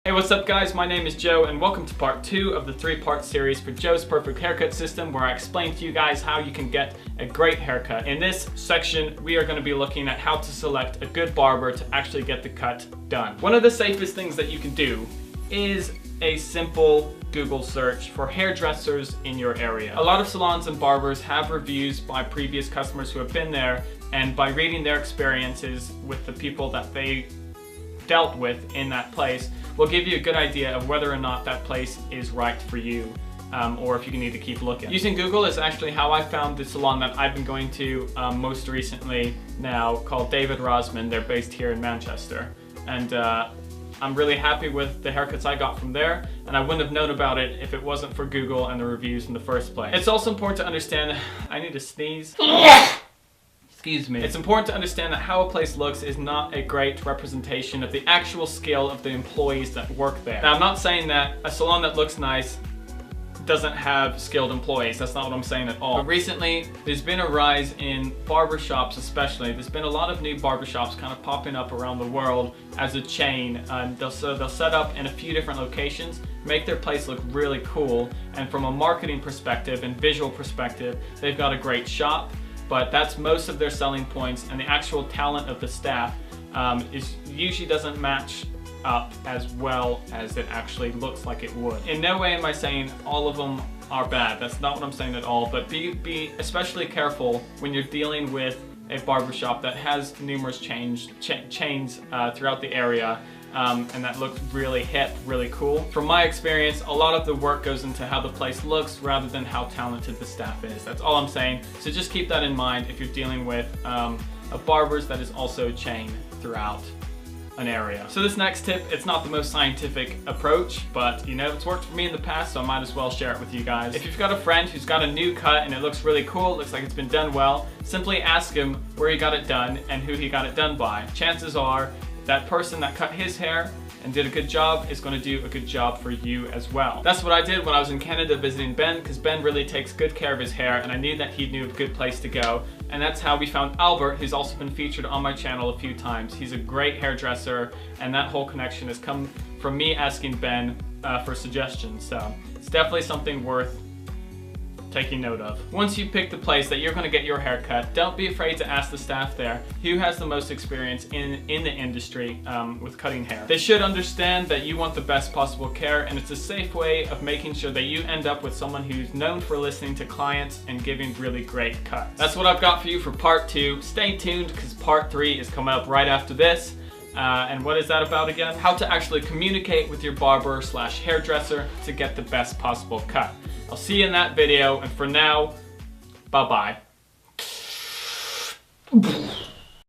Hey, what's up guys? My name is Joe and welcome to part 2 of the 3-part series for Joe's Perfect Haircut System, where I explain to you guys how you can get a great haircut. In this section, we are going to be looking at how to select a good barber to actually get the cut done. One of the safest things that you can do is a simple Google search for hairdressers in your area. A lot of salons and barbers have reviews by previous customers who have been there, and by reading their experiences with the people that they dealt with in that place will give you a good idea of whether or not that place is right for you, or if you need to keep looking. Using Google is actually how I found the salon that I've been going to most recently now, called David Rosman. They're based here in Manchester, and I'm really happy with the haircuts I got from there, and I wouldn't have known about it if it wasn't for Google and the reviews in the first place. It's also important to understand, I need to sneeze. Excuse me. It's important to understand that how a place looks is not a great representation of the actual skill of the employees that work there. Now, I'm not saying that a salon that looks nice doesn't have skilled employees. That's not what I'm saying at all. But recently, there's been a rise in barbershops especially. There's been a lot of new barbershops kind of popping up around the world as a chain. They'll set up in a few different locations, make their place look really cool, and from a marketing perspective and visual perspective, they've got a great shop. But that's most of their selling points, and the actual talent of the staff usually doesn't match up as well as it actually looks like it would. In no way am I saying all of them are bad. That's not what I'm saying at all. But be especially careful when you're dealing with a barbershop that has numerous chains throughout the area. And that looks really hip, really cool. From my experience, a lot of the work goes into how the place looks rather than how talented the staff is. That's all I'm saying. So just keep that in mind if you're dealing with a barber's that is also a chain throughout an area. So this next tip, it's not the most scientific approach, but you know, it's worked for me in the past, so I might as well share it with you guys. If you've got a friend who's got a new cut and it looks really cool, it looks like it's been done well, simply ask him where he got it done and who he got it done by. Chances are that person that cut his hair and did a good job is going to do a good job for you as well. That's what I did when I was in Canada visiting Ben, because Ben really takes good care of his hair, and I knew that he knew a good place to go. And that's how we found Albert, who's also been featured on my channel a few times. He's a great hairdresser, and that whole connection has come from me asking Ben for suggestions. So it's definitely something worth taking note of. Once you pick the place that you're going to get your hair cut, don't be afraid to ask the staff there who has the most experience in the industry with cutting hair. They should understand that you want the best possible care, and it's a safe way of making sure that you end up with someone who's known for listening to clients and giving really great cuts. That's what I've got for you for part 2. Stay tuned, because part 3 is coming up right after this. And what is that about again? How to actually communicate with your barber / hairdresser to get the best possible cut. I'll see you in that video, and for now, bye-bye.